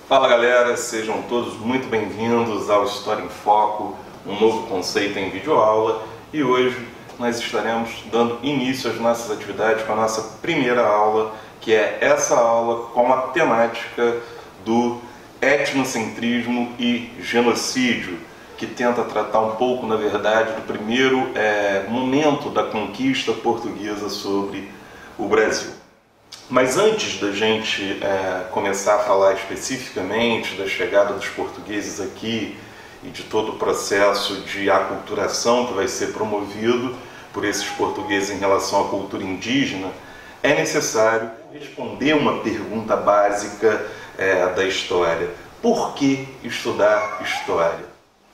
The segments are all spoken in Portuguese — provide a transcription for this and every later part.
Fala galera, sejam todos muito bem-vindos ao História em Foco, um novo conceito em videoaula, e hoje nós estaremos dando início às nossas atividades com a nossa primeira aula, que é essa aula com a temática do etnocentrismo e genocídio, que tenta tratar um pouco, na verdade, do primeiro momento da conquista portuguesa sobre o Brasil. Mas antes da gente começar a falar especificamente da chegada dos portugueses aqui e de todo o processo de aculturação que vai ser promovido por esses portugueses em relação à cultura indígena, é necessário responder uma pergunta básica da história. Por que estudar história?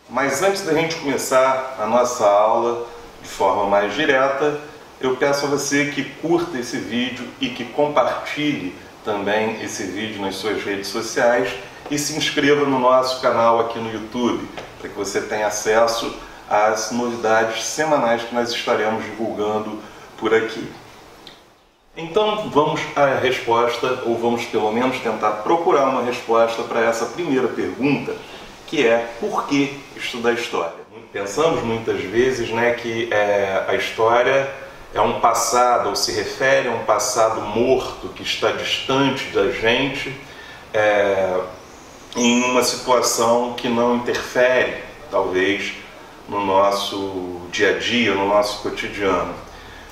Mas antes da gente começar a nossa aula de forma mais direta, eu peço a você que curta esse vídeo e que compartilhe também esse vídeo nas suas redes sociais e se inscreva no nosso canal aqui no YouTube, para que você tenha acesso às novidades semanais que nós estaremos divulgando por aqui. Então vamos à resposta, ou vamos pelo menos tentar procurar uma resposta para essa primeira pergunta, que é: por que estudar história? Pensamos muitas vezes que a história é um passado, ou se refere a um passado morto que está distante da gente, em uma situação que não interfere, talvez, no nosso dia a dia, no nosso cotidiano.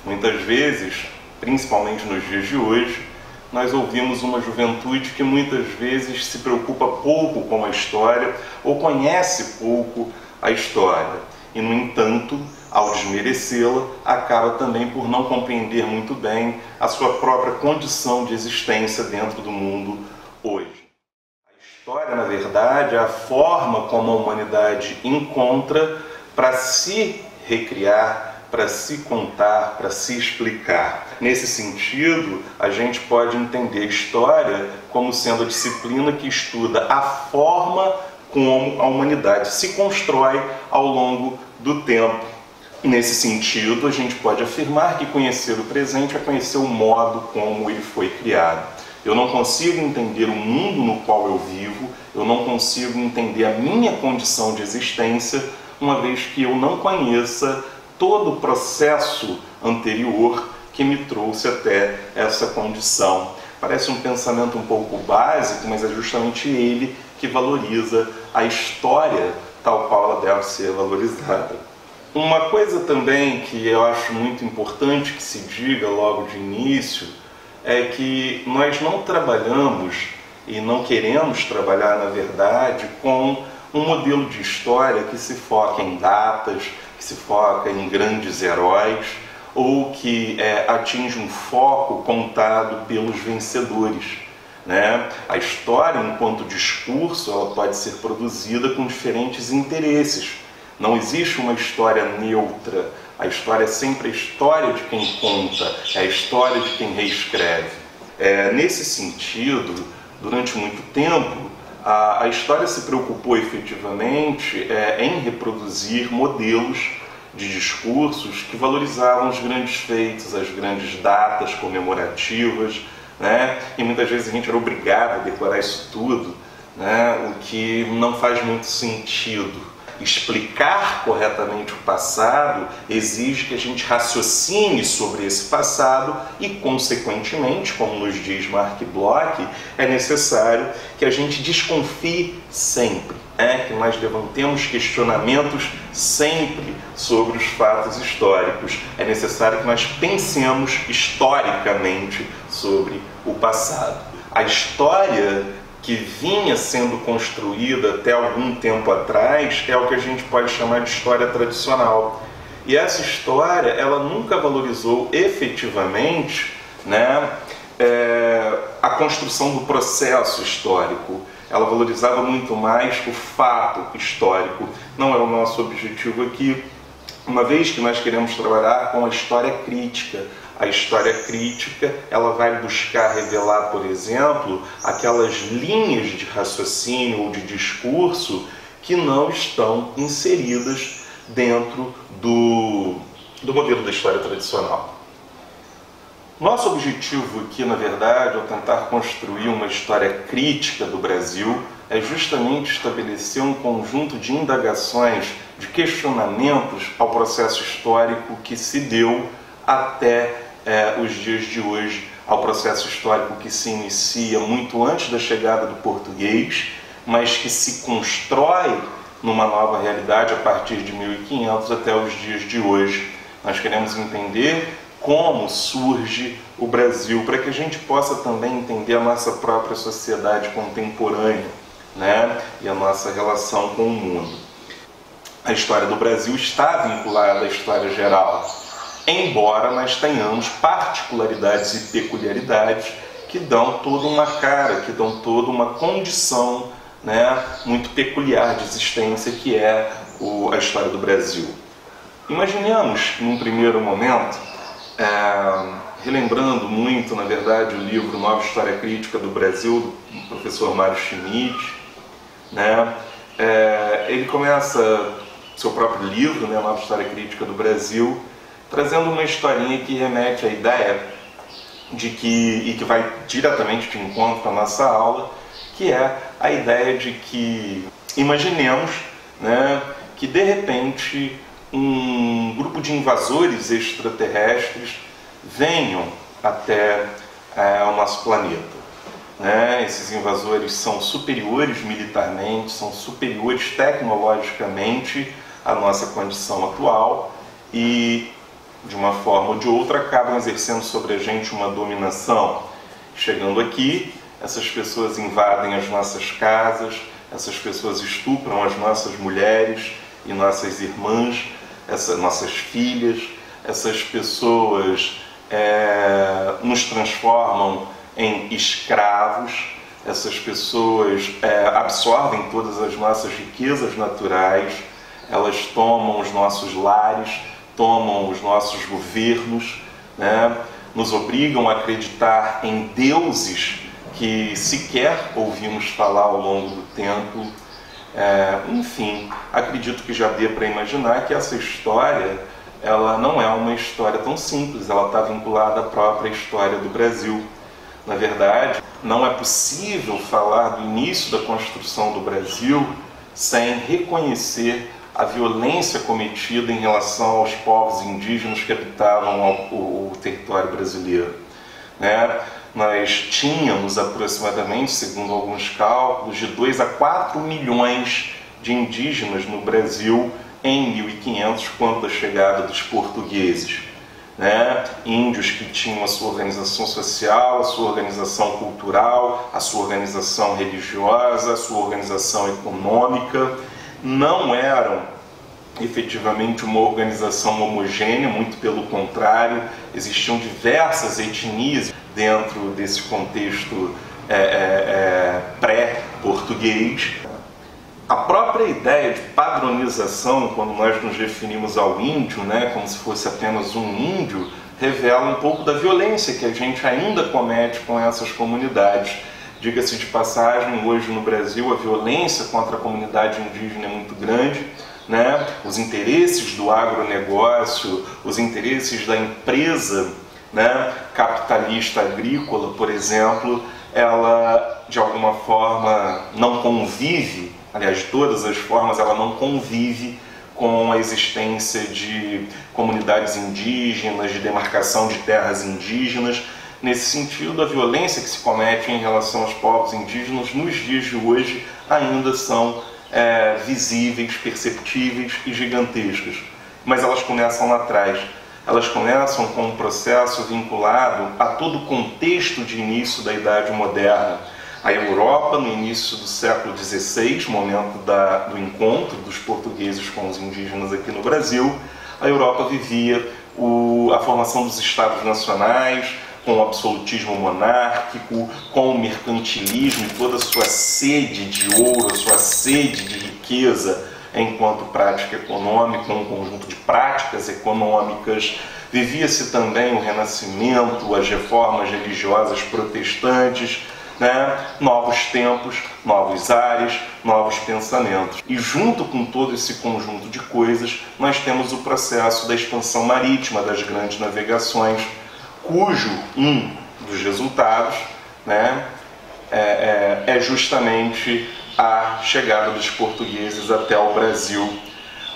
Muitas vezes, principalmente nos dias de hoje, nós ouvimos uma juventude que muitas vezes se preocupa pouco com a história ou conhece pouco a história. E, no entanto, ao desmerecê-la, acaba também por não compreender muito bem a sua própria condição de existência dentro do mundo hoje. A história, na verdade, é a forma como a humanidade encontra para se recriar, para se contar, para se explicar. Nesse sentido, a gente pode entender a história como sendo a disciplina que estuda a forma como a humanidade se constrói ao longo do tempo. Nesse sentido, a gente pode afirmar que conhecer o presente é conhecer o modo como ele foi criado. Eu não consigo entender o mundo no qual eu vivo, eu não consigo entender a minha condição de existência, uma vez que eu não conheça todo o processo anterior que me trouxe até essa condição. Parece um pensamento um pouco básico, mas é justamente ele que valoriza a história tal qual ela deve ser valorizada. Uma coisa também que eu acho muito importante que se diga logo de início é que nós não trabalhamos e não queremos trabalhar, na verdade, com um modelo de história que se foca em datas, que se foca em grandes heróis ou que atinge um foco contado pelos vencedores. A história, enquanto discurso, ela pode ser produzida com diferentes interesses. Não existe uma história neutra. A história é sempre a história de quem conta, é a história de quem reescreve. Nesse sentido, durante muito tempo, a história se preocupou efetivamente em reproduzir modelos de discursos que valorizavam os grandes feitos, as grandes datas comemorativas, e muitas vezes a gente era obrigado a decorar isso tudo, o que não faz muito sentido. Explicar corretamente o passado exige que a gente raciocine sobre esse passado e, consequentemente, como nos diz Mark Bloch, é necessário que a gente desconfie sempre, que nós levantemos questionamentos sempre sobre os fatos históricos. É necessário que nós pensemos historicamente sobre o passado. A história que vinha sendo construída até algum tempo atrás é o que a gente pode chamar de história tradicional. E essa história, ela nunca valorizou efetivamente a construção do processo histórico. Ela valorizava muito mais o fato histórico. Não é o nosso objetivo aqui, uma vez que nós queremos trabalhar com a história crítica. A história crítica, ela vai buscar revelar, por exemplo, aquelas linhas de raciocínio ou de discurso que não estão inseridas dentro do modelo da história tradicional. Nosso objetivo aqui, na verdade, ao tentar construir uma história crítica do Brasil, é justamente estabelecer um conjunto de indagações, de questionamentos ao processo histórico que se deu até os dias de hoje, ao processo histórico que se inicia muito antes da chegada do português, mas que se constrói numa nova realidade a partir de 1500 até os dias de hoje. Nós queremos entender como surge o Brasil, para que a gente possa também entender a nossa própria sociedade contemporânea, né? E a nossa relação com o mundo. A história do Brasil está vinculada à história geral, embora nós tenhamos particularidades e peculiaridades que dão toda uma cara, que dão toda uma condição, né, muito peculiar de existência, que é a história do Brasil. Imaginemos, num primeiro momento, relembrando muito, na verdade, o livro Nova História Crítica do Brasil, do professor Mário Schmidt, né? Ele começa seu próprio livro, né, Nova História Crítica do Brasil, trazendo uma historinha que remete à ideia de que, e que vai diretamente de encontro à nossa aula, que é a ideia de que, imaginemos, né, que de repente um grupo de invasores extraterrestres venham até o nosso planeta. Né? Esses invasores são superiores militarmente, são superiores tecnologicamente à nossa condição atual e, de uma forma ou de outra, acabam exercendo sobre a gente uma dominação. Chegando aqui, essas pessoas invadem as nossas casas, essas pessoas estupram as nossas mulheres e nossas irmãs, nossas filhas, essas pessoas nos transformam em escravos, essas pessoas absorvem todas as nossas riquezas naturais, elas tomam os nossos lares, tomam os nossos governos, né? Nos obrigam a acreditar em deuses que sequer ouvimos falar ao longo do tempo. Enfim, acredito que já dê para imaginar que essa história, ela não é uma história tão simples, ela está vinculada à própria história do Brasil. Na verdade, não é possível falar do início da construção do Brasil sem reconhecer a violência cometida em relação aos povos indígenas que habitavam o território brasileiro. Né? Nós tínhamos aproximadamente, segundo alguns cálculos, de 2 a 4 milhões de indígenas no Brasil em 1500, quando da chegada dos portugueses. Né? Índios que tinham a sua organização social, a sua organização cultural, a sua organização religiosa, a sua organização econômica, não eram efetivamente uma organização homogênea, muito pelo contrário, existiam diversas etnias dentro desse contexto pré-português. A própria ideia de padronização, quando nós nos referimos ao índio, né, como se fosse apenas um índio, revela um pouco da violência que a gente ainda comete com essas comunidades. Diga-se de passagem, hoje no Brasil a violência contra a comunidade indígena é muito grande, né? Os interesses do agronegócio, os interesses da empresa, né, capitalista agrícola, por exemplo, ela de alguma forma não convive, aliás, de todas as formas, ela não convive com a existência de comunidades indígenas, de demarcação de terras indígenas. Nesse sentido, a violência que se comete em relação aos povos indígenas nos dias de hoje ainda são visíveis, perceptíveis e gigantescas. Mas elas começam lá atrás. Elas começam com um processo vinculado a todo o contexto de início da Idade Moderna. A Europa, no início do século XVI, momento do encontro dos portugueses com os indígenas aqui no Brasil, a Europa vivia a formação dos Estados Nacionais, com o absolutismo monárquico, com o mercantilismo e toda a sua sede de ouro, a sua sede de riqueza enquanto prática econômica, um conjunto de práticas econômicas. Vivia-se também o Renascimento, as reformas religiosas protestantes, né? Novos tempos, novos ares, novos pensamentos. E junto com todo esse conjunto de coisas, nós temos o processo da expansão marítima, das grandes navegações, cujo um dos resultados, né, é justamente a chegada dos portugueses até o Brasil.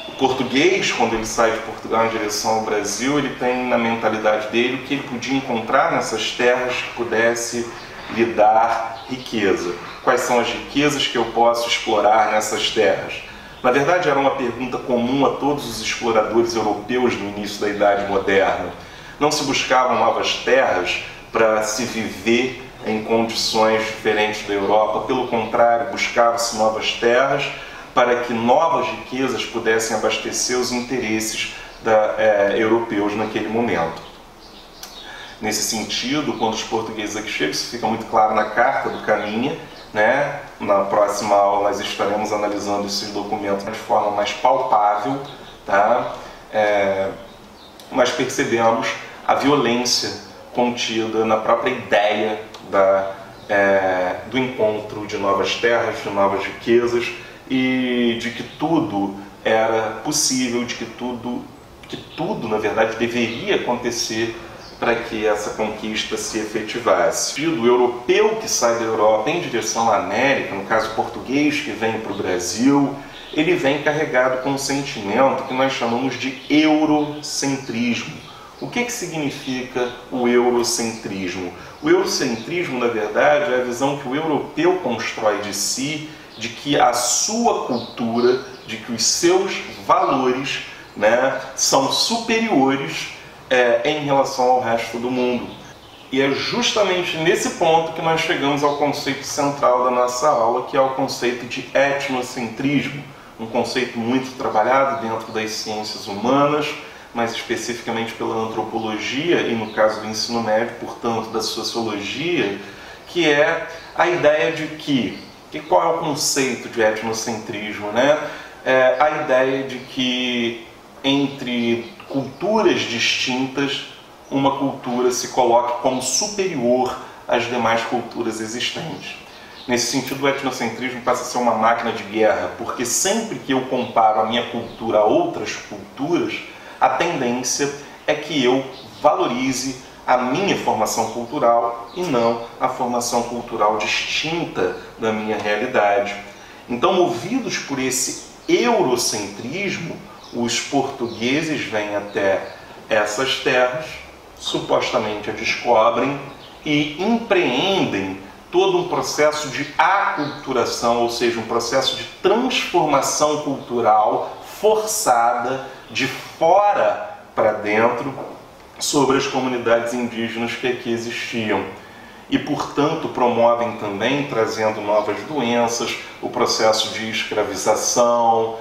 O português, quando ele sai de Portugal em direção ao Brasil, ele tem na mentalidade dele o que ele podia encontrar nessas terras que pudesse lhe dar riqueza. Quais são as riquezas que eu posso explorar nessas terras? Na verdade, era uma pergunta comum a todos os exploradores europeus no início da Idade Moderna. Não se buscavam novas terras para se viver em condições diferentes da Europa. Pelo contrário, buscava-se novas terras para que novas riquezas pudessem abastecer os interesses europeus naquele momento. Nesse sentido, quando os portugueses aqui chegam, isso fica muito claro na Carta do Caminha, né? Na próxima aula nós estaremos analisando esses documentos de forma mais palpável, tá? Mas percebemos a violência contida na própria ideia do encontro de novas terras, de novas riquezas, e de que tudo era possível, de que tudo na verdade deveria acontecer para que essa conquista se efetivasse. O europeu que sai da Europa em direção à América, no caso português que vem para o Brasil, ele vem carregado com um sentimento que nós chamamos de eurocentrismo. O que significa o eurocentrismo? O eurocentrismo, na verdade, é a visão que o europeu constrói de si, de que a sua cultura, de que os seus valores, né, são superiores em relação ao resto do mundo. E é justamente nesse ponto que nós chegamos ao conceito central da nossa aula, que é o conceito de etnocentrismo, um conceito muito trabalhado dentro das ciências humanas, mais especificamente pela antropologia e, no caso do ensino médio, portanto, da sociologia, que é a ideia de que qual é o conceito de etnocentrismo, né? A ideia de que entre culturas distintas, uma cultura se coloque como superior às demais culturas existentes. Nesse sentido, o etnocentrismo passa a ser uma máquina de guerra, porque sempre que eu comparo a minha cultura a outras culturas, a tendência é que eu valorize a minha formação cultural e não a formação cultural distinta da minha realidade. Então, movidos por esse eurocentrismo, os portugueses vêm até essas terras, supostamente a descobrem e empreendem todo um processo de aculturação, ou seja, um processo de transformação cultural forçada de fora para dentro sobre as comunidades indígenas que aqui existiam. E, portanto, promovem também, trazendo novas doenças, o processo de escravização,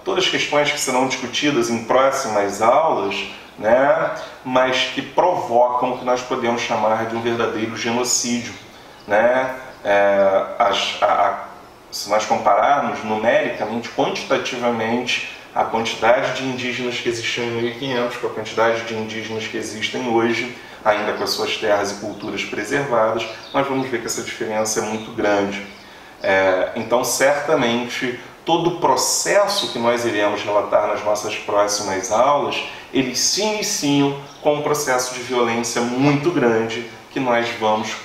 todas as questões que serão discutidas em próximas aulas, né, mas que provocam o que nós podemos chamar de um verdadeiro genocídio, né? Se nós compararmos numericamente, quantitativamente, a quantidade de indígenas que existiam em 1500 com a quantidade de indígenas que existem hoje, ainda com as suas terras e culturas preservadas, nós vamos ver que essa diferença é muito grande. Então, certamente, todo o processo que nós iremos relatar nas nossas próximas aulas, eles se iniciam com um processo de violência muito grande que nós vamos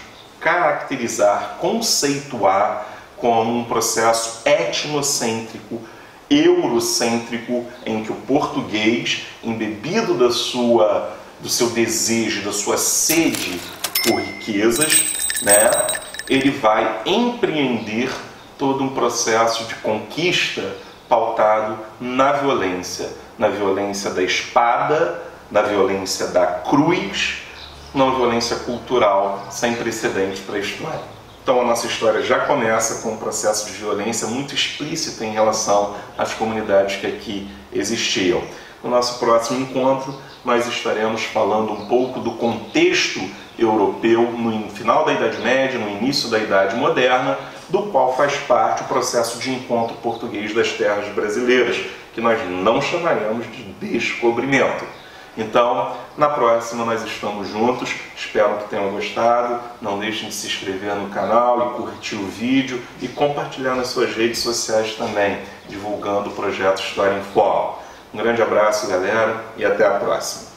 caracterizar, conceituar como um processo etnocêntrico, eurocêntrico, em que o português, embebido do seu desejo, da sua sede por riquezas, né, ele vai empreender todo um processo de conquista pautado na violência da espada, na violência da cruz, na violência cultural sem precedente para a história. Então a nossa história já começa com um processo de violência muito explícito em relação às comunidades que aqui existiam. No nosso próximo encontro, nós estaremos falando um pouco do contexto europeu no final da Idade Média, no início da Idade Moderna, do qual faz parte o processo de encontro português das terras brasileiras, que nós não chamaremos de descobrimento. Então, na próxima nós estamos juntos, espero que tenham gostado, não deixem de se inscrever no canal e curtir o vídeo e compartilhar nas suas redes sociais também, divulgando o projeto História em Foco. Um grande abraço, galera, e até a próxima.